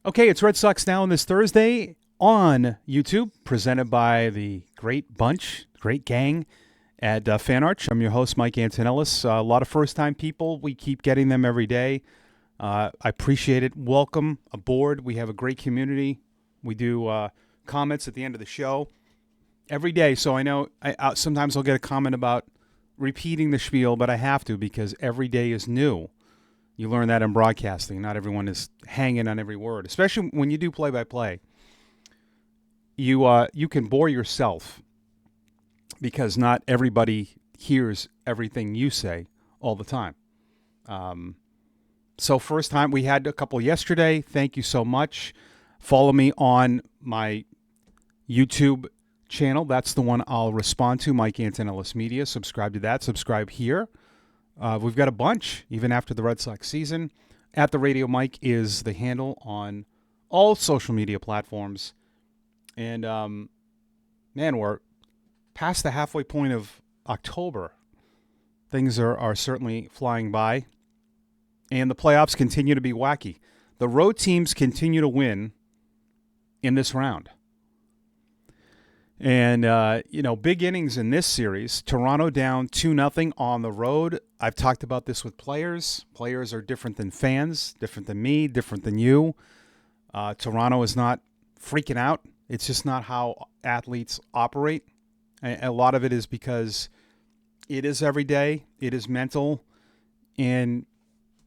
Okay, it's Red Sox Now on this Thursday on YouTube, presented by the great bunch, great gang at FanArch. I'm your host, Mike Antonellis. A lot of first-time people. We keep getting them every day. I appreciate it. Welcome aboard. We have a great community. We do comments at the end of the show every day. So I know sometimes I'll get a comment about repeating the spiel, but I have to because every day is new. You learn that in broadcasting. Not everyone is hanging on every word, especially when you do play-by-play. You can bore yourself because not everybody hears everything you say all the time. So first time, we had a couple yesterday. Thank you so much. Follow me on my YouTube channel. That's the one I'll respond to, Mike Antonellis Media. Subscribe to that. Subscribe here. We've got a bunch, even after the Red Sox season. At the Radio Mike is the handle on all social media platforms. And, man, we're past the halfway point of October. Things are certainly flying by. And the playoffs continue to be wacky. The road teams continue to win in this round. And, big innings in this series. Toronto down 2-0 on the road. I've talked about this with players. Players are different than fans, different than me, different than you. Toronto is not freaking out. It's just not how athletes operate. A lot of it is because it is every day. It is mental. And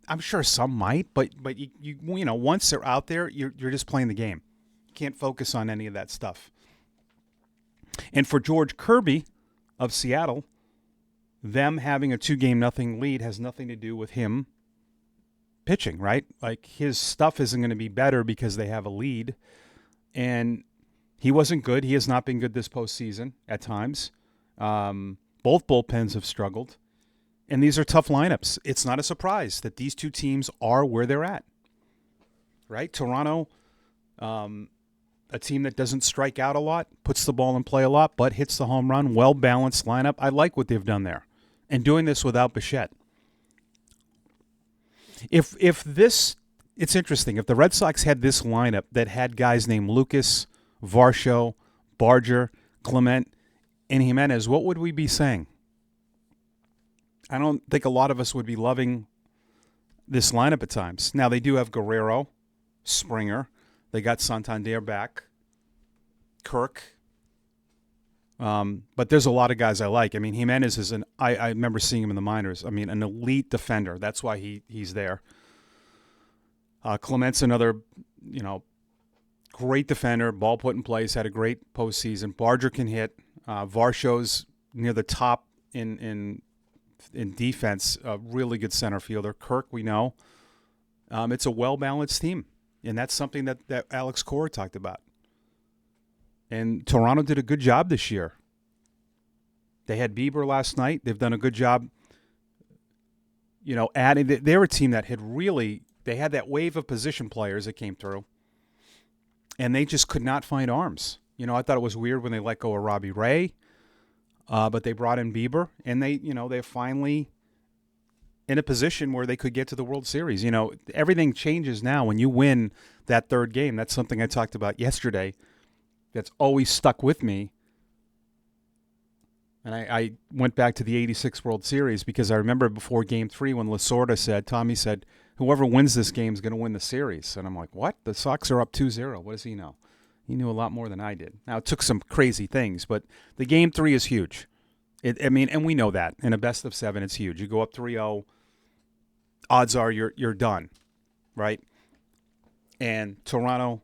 I'm sure some might, but you once they're out there, you're just playing the game. You can't focus on any of that stuff. And for George Kirby of Seattle, them having a 2-0 lead has nothing to do with him pitching, right? Like, his stuff isn't going to be better because they have a lead. And he wasn't good. He has not been good this postseason at times. Both bullpens have struggled. And these are tough lineups. It's not a surprise that these two teams are where they're at, right? Toronto, a team that doesn't strike out a lot, puts the ball in play a lot, but hits the home run, well-balanced lineup. I like what they've done there. And doing this without Bichette. If this, it's interesting. If the Red Sox had this lineup that had guys named Lucas, Varsho, Barger, Clement, and Jimenez, what would we be saying? I don't think a lot of us would be loving this lineup at times. Now, they do have Guerrero, Springer. They got Santander back, Kirk. But there's a lot of guys I like. I mean, Jimenez is I remember seeing him in the minors. I mean, an elite defender. That's why he's there. Clement's another, great defender, ball put in place, had a great postseason. Barger can hit. Varsho's near the top in defense, a really good center fielder. Kirk, we know. It's a well-balanced team. And that's something that Alex Cora talked about. And Toronto did a good job this year. They had Bieber last night. They've done a good job, adding. They're a team that they had that wave of position players that came through. And they just could not find arms. I thought it was weird when they let go of Robbie Ray. But they brought in Bieber. And they're finally in a position where they could get to the World Series. Everything changes now when you win that third game. That's something I talked about yesterday that's always stuck with me. And I went back to the 86 World Series because I remember before Game 3 when Tommy said, whoever wins this game is going to win the series. And I'm like, what? The Sox are up 2-0. What does he know? He knew a lot more than I did. Now, it took some crazy things, but the Game 3 is huge. And we know that. In a best of 7, it's huge. You go up 3-0, odds are you're done, right? And Toronto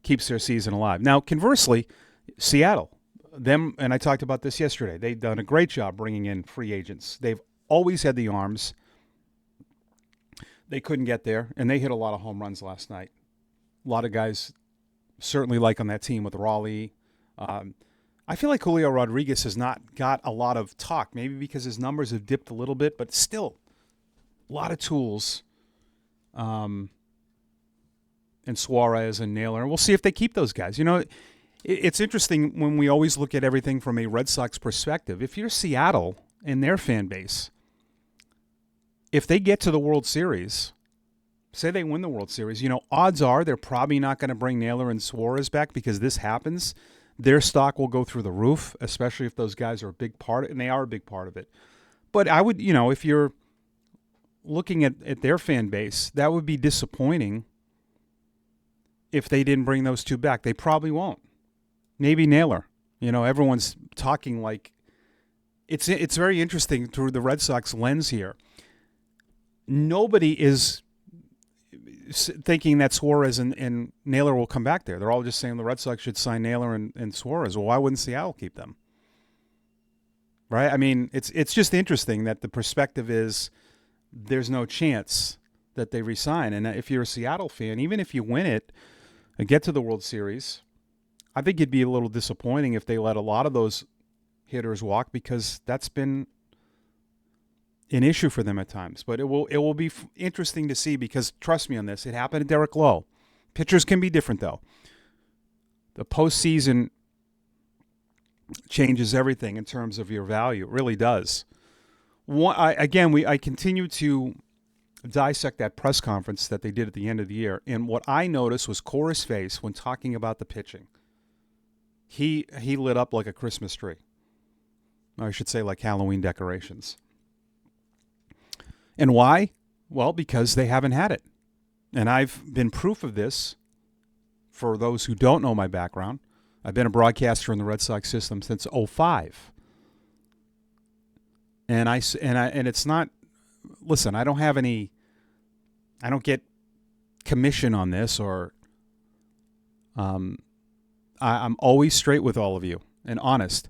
keeps their season alive. Now, conversely, Seattle, and I talked about this yesterday, they've done a great job bringing in free agents. They've always had the arms. They couldn't get there, and they hit a lot of home runs last night. A lot of guys certainly like on that team with Raleigh. I feel like Julio Rodriguez has not got a lot of talk, maybe because his numbers have dipped a little bit, but still a lot of tools. And Suarez and Naylor. And we'll see if they keep those guys. It's interesting when we always look at everything from a Red Sox perspective. If you're Seattle and their fan base, if they get to the World Series, say they win the World Series, odds are they're probably not going to bring Naylor and Suarez back because this happens. Their stock will go through the roof, especially if those guys are a big part of it, and they are a big part of it. But I would, if you're looking at their fan base, that would be disappointing if they didn't bring those two back. They probably won't. Maybe Naylor. Everyone's talking like it's very interesting through the Red Sox lens here. Nobody is thinking that Suarez and Naylor will come back there. They're all just saying the Red Sox should sign Naylor and Suarez. Well, why wouldn't Seattle keep them? Right? I mean, it's just interesting that the perspective is there's no chance that they resign. And if you're a Seattle fan, even if you win it and get to the World Series, I think it'd be a little disappointing if they let a lot of those hitters walk, because that's been an issue for them at times. But it will be interesting to see, because trust me on this, it happened to Derek Lowe. Pitchers can be different, though. The postseason changes everything in terms of your value. It really does. I continue to dissect that press conference that they did at the end of the year, and what I noticed was Cora's face when talking about the pitching. He lit up like a Christmas tree. I should say like Halloween decorations. And why? Well, because they haven't had it. And I've been proof of this for those who don't know my background. I've been a broadcaster in the Red Sox system since '05. And it's not, listen, I don't get commission on this, or I'm always straight with all of you and honest.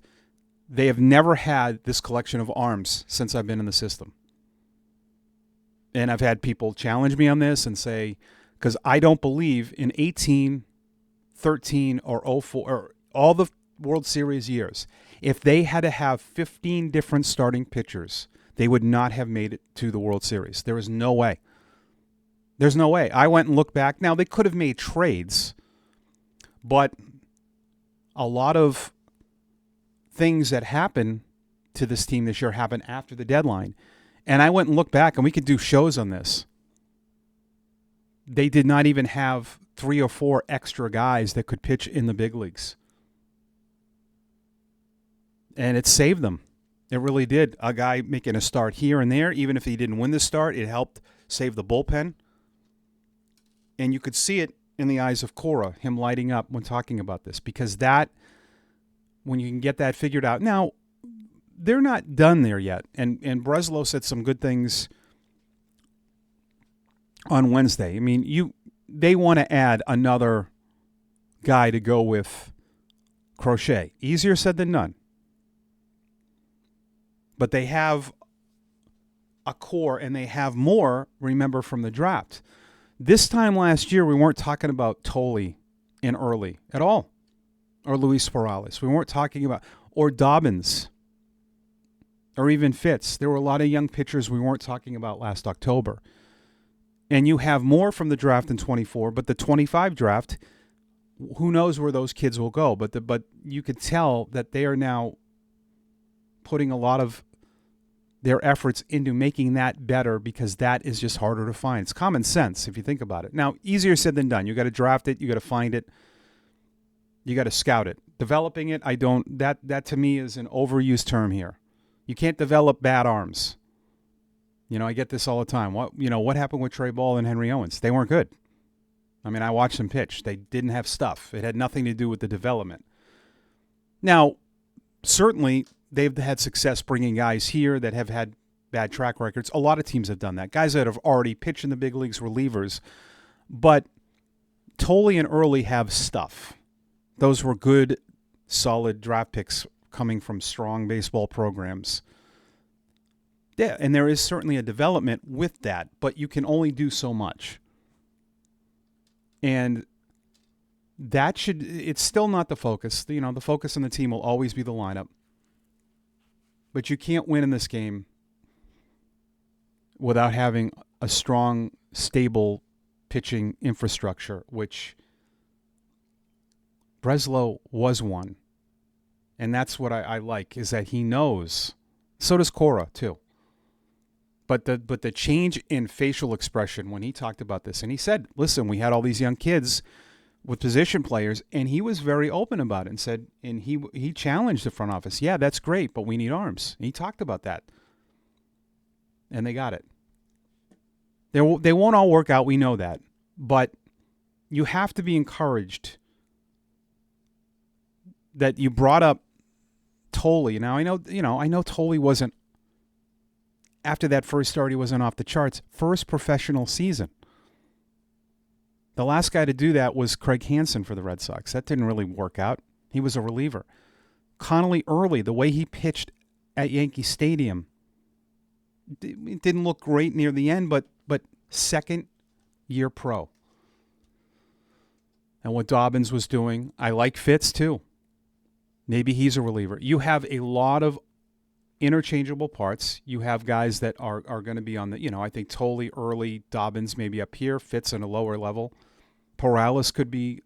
They have never had this collection of arms since I've been in the system. And I've had people challenge me on this and say, because I don't believe in 18, 13, or 04, or all the World Series years, if they had to have 15 different starting pitchers, they would not have made it to the World Series. There is no way. There's no way. I went and looked back. Now, they could have made trades, but a lot of things that happen to this team this year happened after the deadline. And I went and looked back, and we could do shows on this. They did not even have 3 or 4 extra guys that could pitch in the big leagues. And it saved them. It really did. A guy making a start here and there, even if he didn't win the start, it helped save the bullpen. And you could see it in the eyes of Cora, him lighting up when talking about this, because that, when you can get that figured out. Now, they're not done there yet. And Breslow said some good things on Wednesday. I mean, they want to add another guy to go with Crochet. Easier said than done. But they have a core, and they have more, remember, from the draft. This time last year, we weren't talking about Tolley and Early at all, or Luis Perales. We weren't talking about, or Dobbins, or even Fitz. There were a lot of young pitchers we weren't talking about last October. And you have more from the draft in 24, but the 25 draft, who knows where those kids will go. But you could tell that they are now putting a lot of their efforts into making that better, because that is just harder to find. It's common sense if you think about it. Now, easier said than done. You got to draft it. You got to find it. You got to scout it. Developing it, that to me is an overused term here. You can't develop bad arms. I get this all the time. What happened with Trey Ball and Henry Owens? They weren't good. I mean, I watched them pitch. They didn't have stuff. It had nothing to do with the development. Now, certainly, they've had success bringing guys here that have had bad track records. A lot of teams have done that. Guys that have already pitched in the big leagues, relievers. But Tolley and Early have stuff. Those were good, solid draft picks coming from strong baseball programs. Yeah, and there is certainly a development with that, but you can only do so much. And it's still not the focus. The focus on the team will always be the lineup. But you can't win in this game without having a strong, stable pitching infrastructure, which Breslow was one. And that's what I like, is that he knows. So does Cora, too. But the change in facial expression when he talked about this, and he said, "Listen, we had all these young kids with position players," and he was very open about it and said, and he challenged the front office. Yeah, that's great, but we need arms. And he talked about that, and they got it. They won't all work out. We know that, but you have to be encouraged that you brought up Tolley. Now I know Tolley wasn't, after that first start, he wasn't off the charts. First professional season. The last guy to do that was Craig Hansen for the Red Sox. That didn't really work out. He was a reliever. Connolly early, the way he pitched at Yankee Stadium, it didn't look great near the end, but second year pro. And what Dobbins was doing, I like Fitz too. Maybe he's a reliever. You have a lot of interchangeable parts. You have guys that are going to be on the, I think Tolley early, Dobbins maybe up here, Fitz in a lower level. Perales could be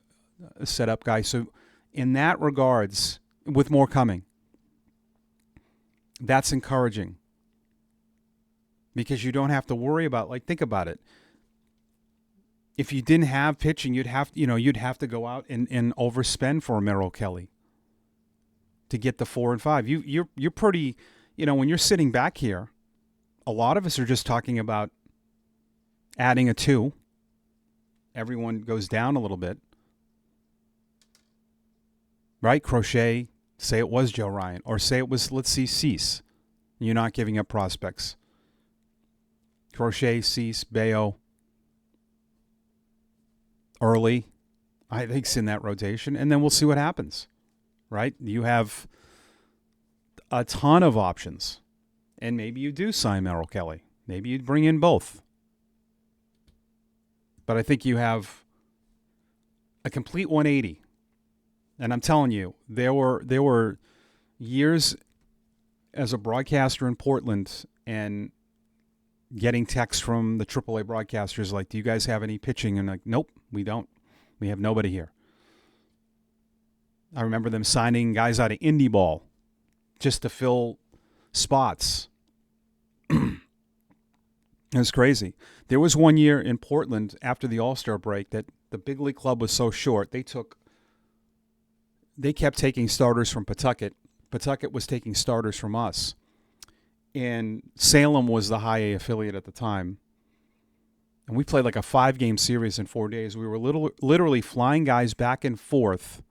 a setup guy. So in that regards, with more coming, that's encouraging. Because you don't have to worry about, think about it. If you didn't have pitching, you'd have to go out and overspend for a Merrill Kelly to get the 4 and 5. You're pretty, when you're sitting back here, a lot of us are just talking about adding a 2. Everyone goes down a little bit. Right? Crochet, say it was Joe Ryan, or say it was, let's see, Cease. You're not giving up prospects. Crochet, Cease, Bayo, early, I think's in that rotation, and then we'll see what happens, right? You have a ton of options, and maybe you do sign Merrill Kelly. Maybe you bring in both. But I think you have a complete 180. And I'm telling you, there were years as a broadcaster in Portland and getting texts from the AAA broadcasters like, do you guys have any pitching? And like, nope, we don't. We have nobody here. I remember them signing guys out of indie ball just to fill spots. It was crazy. There was one year in Portland after the All-Star break that the big league club was so short, they kept taking starters from Pawtucket. Pawtucket was taking starters from us. And Salem was the high A affiliate at the time. And we played like a 5-game series in 4 days. We were literally flying guys back and forth.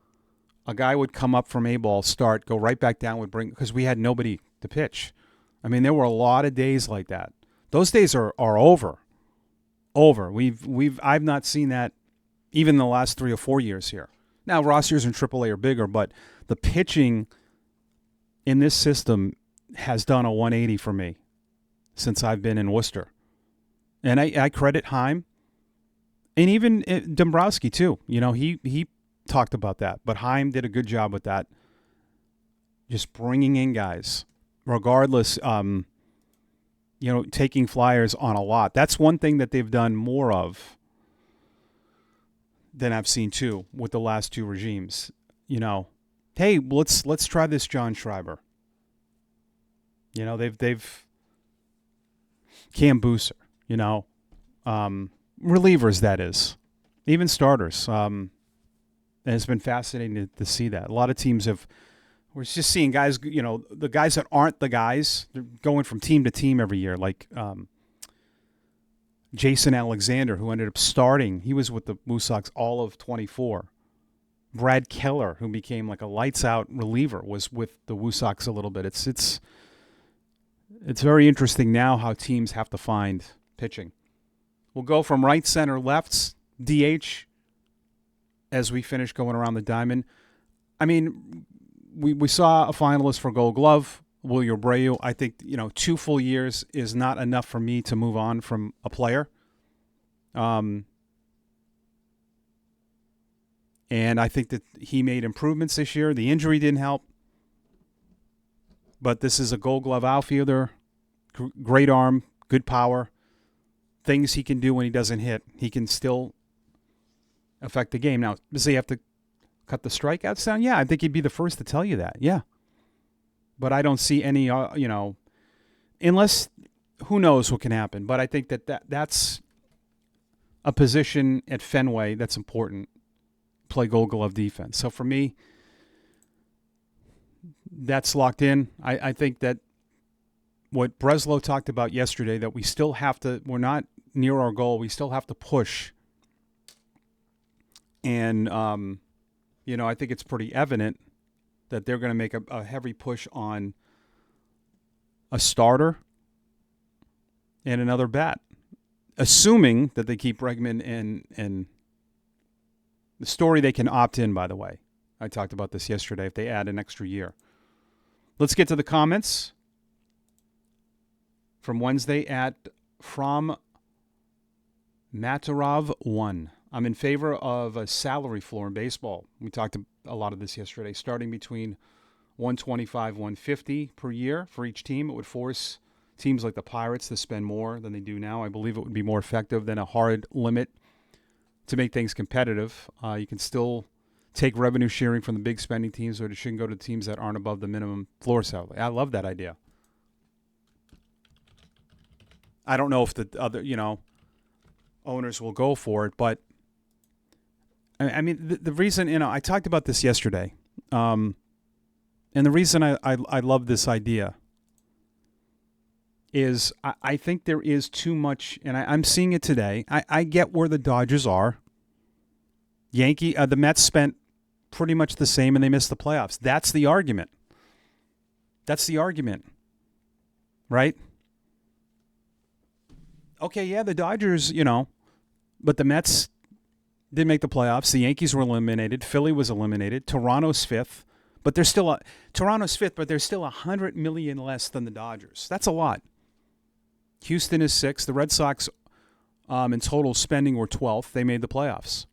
A guy would come up from A ball, start, go right back down, because we had nobody to pitch. I mean, there were a lot of days like that. Those days are over. I've not seen that even in the last 3 or 4 years here. Now, rosters in AAA are bigger, but the pitching in this system has done a 180 for me since I've been in Worcester. And I credit Heim and even Dombrowski too. He talked about that, but Heim did a good job with that. Just bringing in guys, regardless, taking flyers on a lot. That's one thing that they've done more of than I've seen too with the last 2 regimes. Hey, let's try this John Schreiber. They've Cam Booser, relievers, that is, even starters. And it's been fascinating to see that. A lot of teams we're just seeing guys, the guys that aren't the guys, they're going from team to team every year, like Jason Alexander, who ended up starting. He was with the Blue Sox all of 24. Brad Keller, who became like a lights-out reliever, was with the Blue Sox a little bit. It's very interesting now how teams have to find pitching. We'll go from right, center, lefts, DH, as we finish going around the diamond. I mean, we saw a finalist for Gold Glove, Wilyer Abreu. I think 2 full years is not enough for me to move on from a player. And I think that he made improvements this year. The injury didn't help. But this is a Gold Glove outfielder, great arm, good power, things he can do when he doesn't hit. He can still affect the game. Now, does he have to cut the strikeouts down? Yeah, I think he'd be the first to tell you that. Yeah. But I don't see any, unless who knows what can happen. But I think that's a position at Fenway that's important. Play Gold Glove defense. So for me, that's locked in. I think that what Breslow talked about yesterday, that we still have to, we're not near our goal. We still have to push. And, I think it's pretty evident that they're going to make a heavy push on a starter and another bat, assuming that they keep Bregman and the story they can opt in, by the way. I talked about this yesterday, if they add an extra year. Let's get to the comments from Wednesday from Matarov 1. I'm in favor of a salary floor in baseball. We talked a lot of this yesterday, starting between 125, 150 per year for each team. It would force teams like the Pirates to spend more than they do now. I believe it would be more effective than a hard limit to make things competitive. You can still take revenue sharing from the big spending teams, but it shouldn't go to teams that aren't above the minimum floor salary. I love that idea. I don't know if the other, owners will go for it, but I mean, the reason, I talked about this yesterday, and the reason I love this idea is I think there is too much, and I'm seeing it today. I get where the Dodgers are. The Mets spent pretty much the same, and they missed the playoffs. That's the argument. Right? Okay, yeah, the Dodgers, but the Mets didn't make the playoffs. The Yankees were eliminated. Philly was eliminated. Toronto's fifth, but they're still $100 million less than the Dodgers. That's a lot. Houston is sixth. The Red Sox, in total spending, were 12th. They made the playoffs.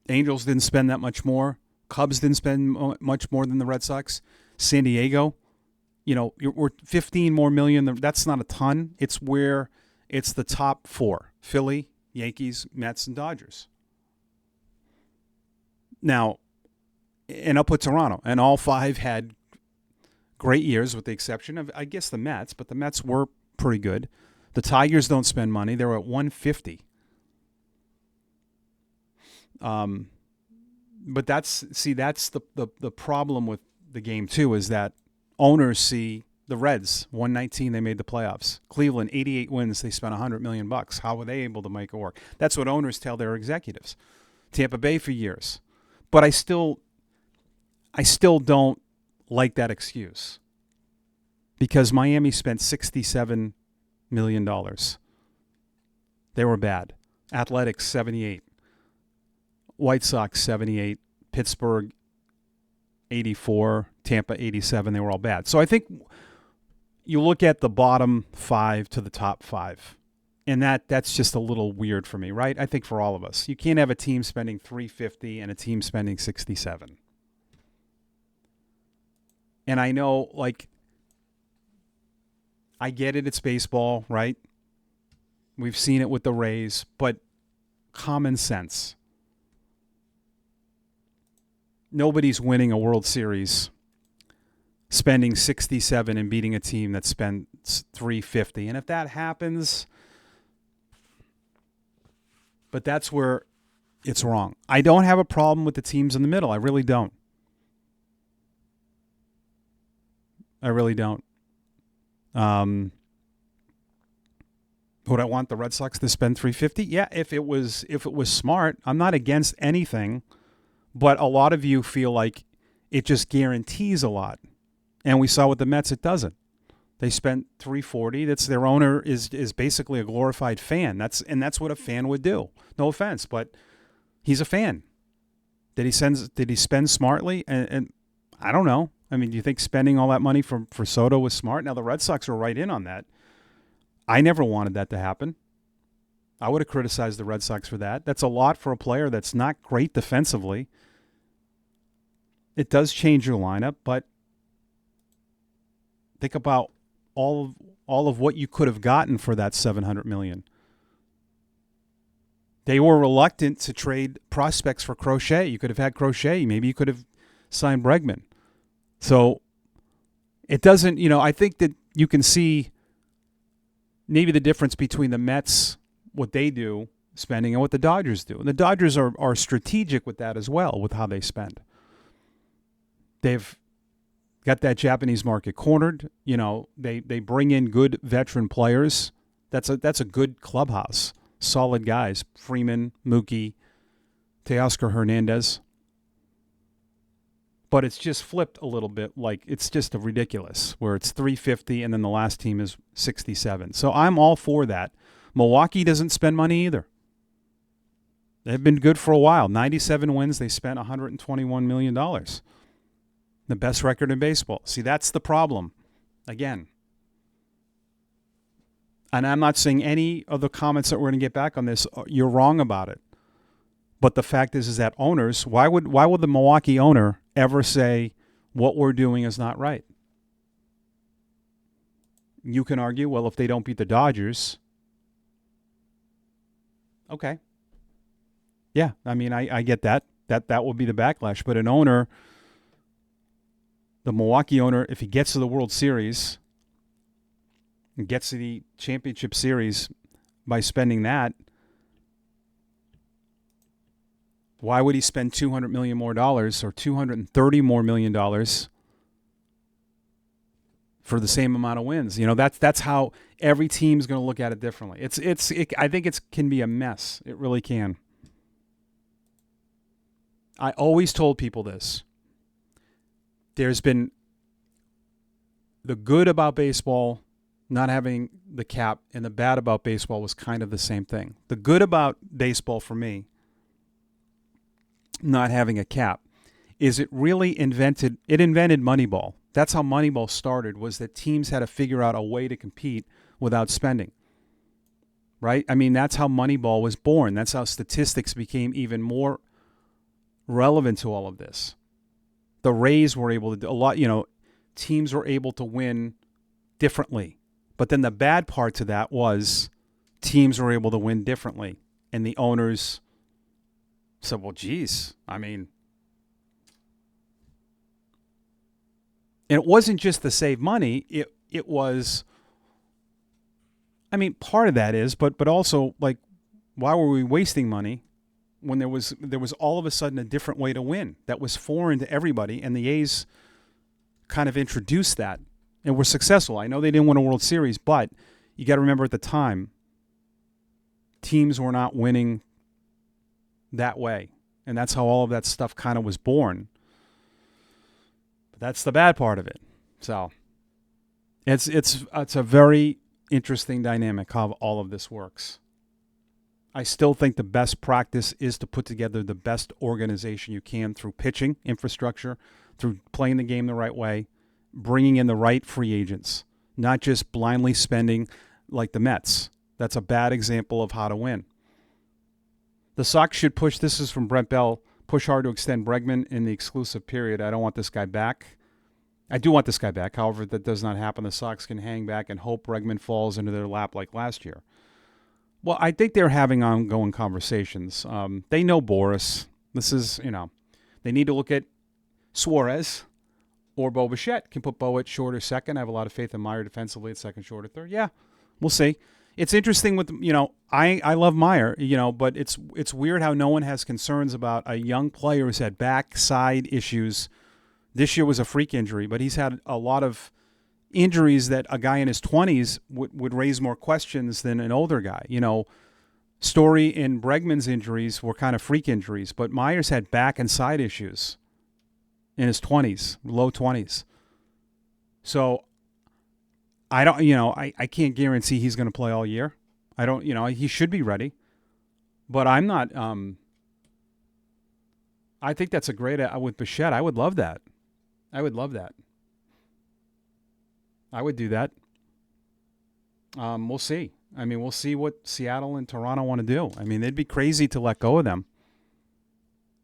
Angels didn't spend that much more. Cubs didn't spend much more than the Red Sox. San Diego, we're 15 more million. That's not a ton. It's the top four: Philly, Yankees, Mets, and Dodgers. Now, and I'll put Toronto, and all five had great years with the exception of, I guess, the Mets, but the Mets were pretty good. The Tigers don't spend money. They were at 150. But that's the problem with the game too, is that owners see the Reds 119, they made the playoffs. Cleveland 88 wins, they spent $100 million. How were they able to make it work? That's what owners tell their executives. Tampa Bay for years, but I still don't like that excuse, because Miami spent $67 million. They were bad. Athletics 78. White Sox 78, Pittsburgh 84, Tampa 87. They were all bad. So I think you look at the bottom five to the top five, and that's just a little weird for me, right? I think for all of us, you can't have a team spending 350 and a team spending 67. And I know, I get it. It's baseball, right? We've seen it with the Rays, but common sense. Nobody's winning a World Series spending 67 and beating a team that spent 350. And if that happens, but that's where it's wrong. I don't have a problem with the teams in the middle. I really don't. Would I want the Red Sox to spend 350? Yeah, if it was smart. I'm not against anything. But a lot of you feel like it just guarantees a lot. And we saw with the Mets, it doesn't. They spent $340. That's their owner is basically a glorified fan. That's what a fan would do. No offense, but he's a fan. Did he spend smartly? And I don't know. I mean, do you think spending all that money for Soto was smart? Now the Red Sox were right in on that. I never wanted that to happen. I would have criticized the Red Sox for that. That's a lot for a player that's not great defensively. It does change your lineup, but think about all of what you could have gotten for that $700 million. They were reluctant to trade prospects for Crochet. You could have had Crochet. Maybe you could have signed Bregman. So it doesn't, I think that you can see maybe the difference between the Mets, what they do spending, and what the Dodgers do. And the Dodgers are strategic with that as well, with how they spend. They've got that Japanese market cornered. They bring in good veteran players. That's a good clubhouse. Solid guys. Freeman, Mookie, Teoscar Hernandez. But it's just flipped a little bit. Like, it's just ridiculous, where it's 350 and then the last team is 67. So I'm all for that. Milwaukee doesn't spend money either. They've been good for a while. 97 wins. They spent $121 million. The best record in baseball. See, that's the problem. Again. And I'm not saying any of the comments that we're going to get back on this, you're wrong about it. But the fact is that owners, why would the Milwaukee owner ever say what we're doing is not right? You can argue, well, if they don't beat the Dodgers, okay. Yeah, I mean, I get that. That would be the backlash. But an owner, the Milwaukee owner, if he gets to the World Series and gets to the championship series by spending that, why would he spend $200 million more dollars or $230 more million dollars for the same amount of wins? That's how every team's going to look at it differently. I think it can be a mess. It really can. I always told people this. There's been the good about baseball not having the cap, and the bad about baseball was kind of the same thing. The good about baseball for me, not having a cap, is it invented Moneyball. That's how Moneyball started, was that teams had to figure out a way to compete without spending. Right? I mean, that's how Moneyball was born. That's how statistics became even more relevant to all of this. The Rays were able to do a lot, teams were able to win differently. But then the bad part to that was teams were able to win differently. And the owners said, well, geez, I mean, and it wasn't just to save money. It was, I mean, part of that is, but also, like, why were we wasting money when there was all of a sudden a different way to win that was foreign to everybody, and the A's kind of introduced that and were successful. I know they didn't win a World Series, but you got to remember at the time, teams were not winning that way, and that's how all of that stuff kind of was born. But that's the bad part of it. So it's a very interesting dynamic how all of this works. I still think the best practice is to put together the best organization you can through pitching, infrastructure, through playing the game the right way, bringing in the right free agents, not just blindly spending like the Mets. That's a bad example of how to win. The Sox should push, this is from Brent Bell, push hard to extend Bregman in the exclusive period. I don't want this guy back. I do want this guy back. However, that does not happen. The Sox can hang back and hope Bregman falls into their lap like last year. Well, I think they're having ongoing conversations. They know Boris. This is, they need to look at Suarez or Bo Bichette. Can put Bo at short or second. I have a lot of faith in Meyer defensively at second, short, or third. Yeah, we'll see. It's interesting with, I love Meyer, but it's weird how no one has concerns about a young player who's had backside issues. This year was a freak injury, but he's had a lot of injuries that a guy in his 20s would raise more questions than an older guy. Story and Bregman's injuries were kind of freak injuries, but Myers had back and side issues in his 20s, low 20s. So I don't, I can't guarantee he's going to play all year. I don't, he should be ready, but I'm not. I think that's a great with Bichette. I would love that. I would love that. I would do that. We'll see. I mean, we'll see what Seattle and Toronto want to do. I mean, they'd be crazy to let go of them,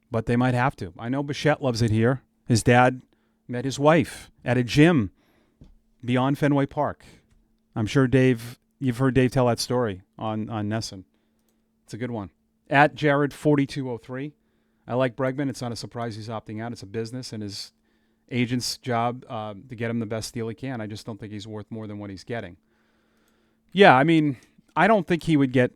but they might have to. I know Bichette loves it here. His dad met his wife at a gym beyond Fenway Park. I'm sure you've heard Dave tell that story on Nesson. It's a good one. At Jared4203. I like Bregman. It's not a surprise he's opting out. It's a business, and his agent's job to get him the best deal he can. I just don't think he's worth more than what he's getting. Yeah, I mean, I don't think he would get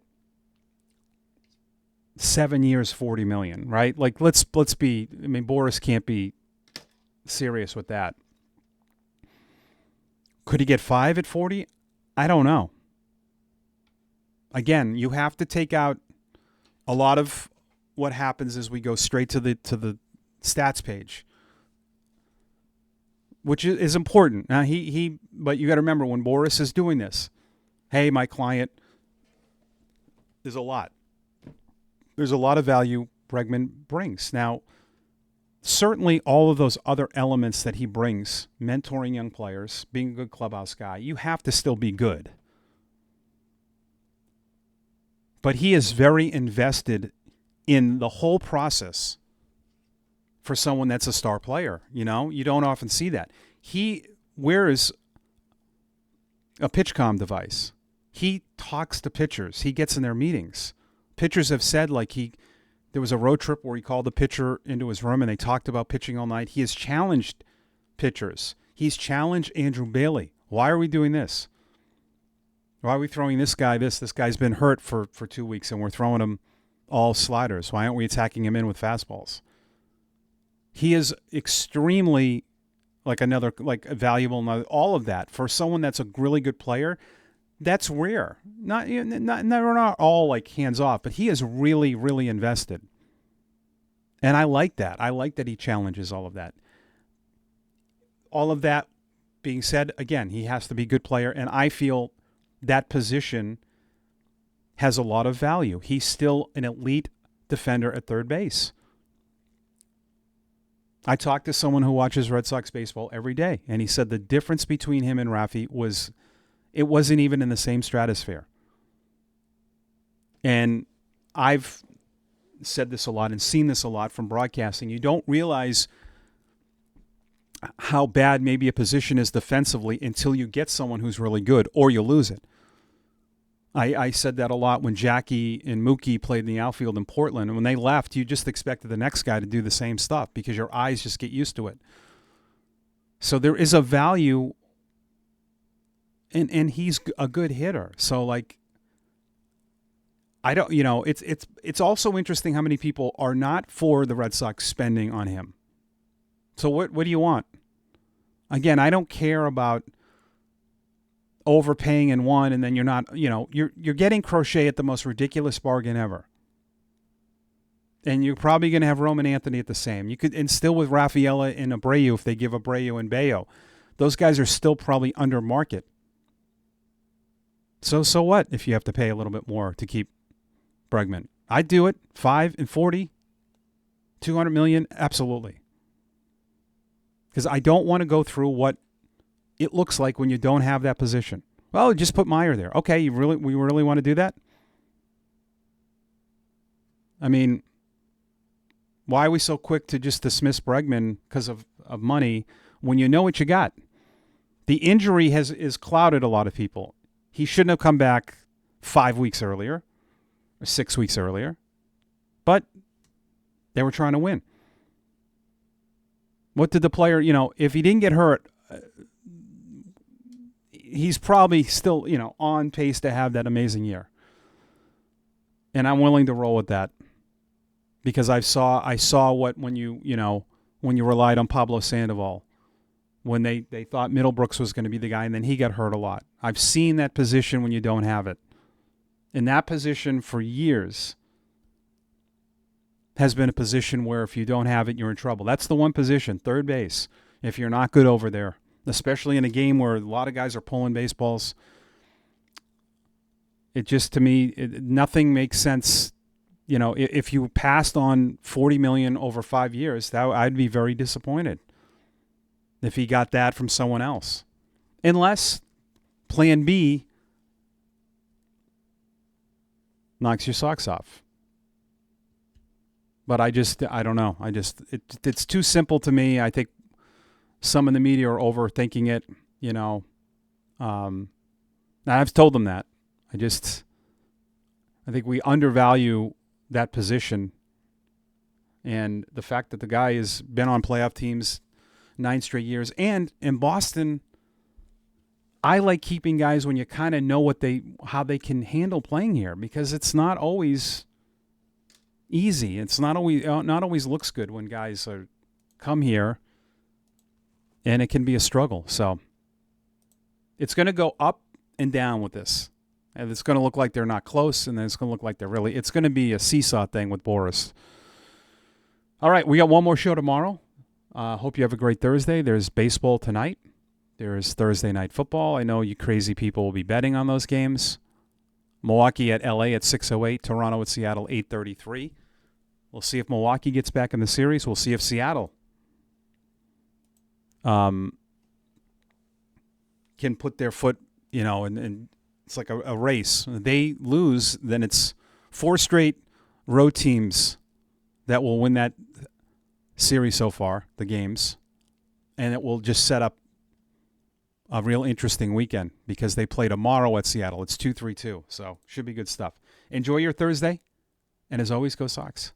7 years, $40 million, right? Like, let's be. I mean, Boris can't be serious with that. Could he get 5 at 40? I don't know. Again, you have to take out a lot of what happens as we go straight to the stats page, which is important. Now but you got to remember when Boris is doing this. Hey, my client. There's a lot. There's a lot of value Bregman brings. Now, certainly all of those other elements that he brings, mentoring young players, being a good clubhouse guy, you have to still be good. But he is very invested in the whole process for someone that's a star player. You know, you don't often see that. He wears a pitch-comm device. He talks to pitchers. He gets in their meetings. Pitchers have said, like, there was a road trip where he called the pitcher into his room and they talked about pitching all night. He has challenged pitchers. He's challenged Andrew Bailey. Why are we doing this? Why are we throwing this guy this? This guy's been hurt for 2 weeks and we're throwing him all sliders. Why aren't we attacking him in with fastballs? He is extremely valuable. All of that for someone that's a really good player. That's rare. They're not all like hands off, but he is really, really invested. And I like that. I like that he challenges all of that. All of that being said, again, he has to be a good player, and I feel that position has a lot of value. He's still an elite defender at third base. I talked to someone who watches Red Sox baseball every day, and he said the difference between him and Rafi it wasn't even in the same stratosphere. And I've said this a lot and seen this a lot from broadcasting. You don't realize how bad maybe a position is defensively until you get someone who's really good, or you lose it. I said that a lot when Jackie and Mookie played in the outfield in Portland. And when they left, you just expected the next guy to do the same stuff because your eyes just get used to it. So there is a value, and he's a good hitter. So, like, I don't, it's also interesting how many people are not for the Red Sox spending on him. So what do you want? Again, I don't care about overpaying in one and then you're not, you're getting Crochet at the most ridiculous bargain ever. And you're probably going to have Roman Anthony at the same. You could, and still with Rafaela and Abreu, if they give Abreu and Bayo, those guys are still probably under market. So what if you have to pay a little bit more to keep Bregman? I'd do it. 5 and 40, $200 million, absolutely. Because I don't want to go through what it looks like when you don't have that position. Well, just put Meyer there. Okay, we really want to do that? I mean, why are we so quick to just dismiss Bregman because of money when you know what you got? The injury is clouded a lot of people. He shouldn't have come back 5 weeks earlier or 6 weeks earlier, but they were trying to win. What did the player, if he didn't get hurt, he's probably still, on pace to have that amazing year. And I'm willing to roll with that because I saw what when you relied on Pablo Sandoval, when they thought Middlebrooks was going to be the guy and then he got hurt a lot. I've seen that position when you don't have it. And that position for years has been a position where if you don't have it, you're in trouble. That's the one position, third base, if you're not good over there, especially in a game where a lot of guys are pulling baseballs. It just, to me, nothing makes sense. If you passed on $40 million over 5 years, I'd be very disappointed if he got that from someone else. Unless plan B knocks your socks off. But I don't know. It's too simple to me. I think some in the media are overthinking it, I've told them that. I think we undervalue that position. And the fact that the guy has been on playoff teams 9 straight years. And in Boston, I like keeping guys when you kind of know how they can handle playing here, because it's not always easy. It's not always looks good when guys come here, and it can be a struggle. So it's going to go up and down with this. And it's going to look like they're not close, and then it's going to look like they're really. It's going to be a seesaw thing with Boris. All right, we got one more show tomorrow. Hope you have a great Thursday. There's baseball tonight. There's Thursday night football. I know you crazy people will be betting on those games. Milwaukee at LA at 6:08. Toronto at Seattle 8:33. We'll see if Milwaukee gets back in the series. We'll see if Seattle can put their foot, and it's like a race. They lose, then it's 4 straight road teams that will win that series so far, the games, and it will just set up a real interesting weekend because they play tomorrow at Seattle. It's 2-3-2, so should be good stuff. Enjoy your Thursday, and as always, go Sox.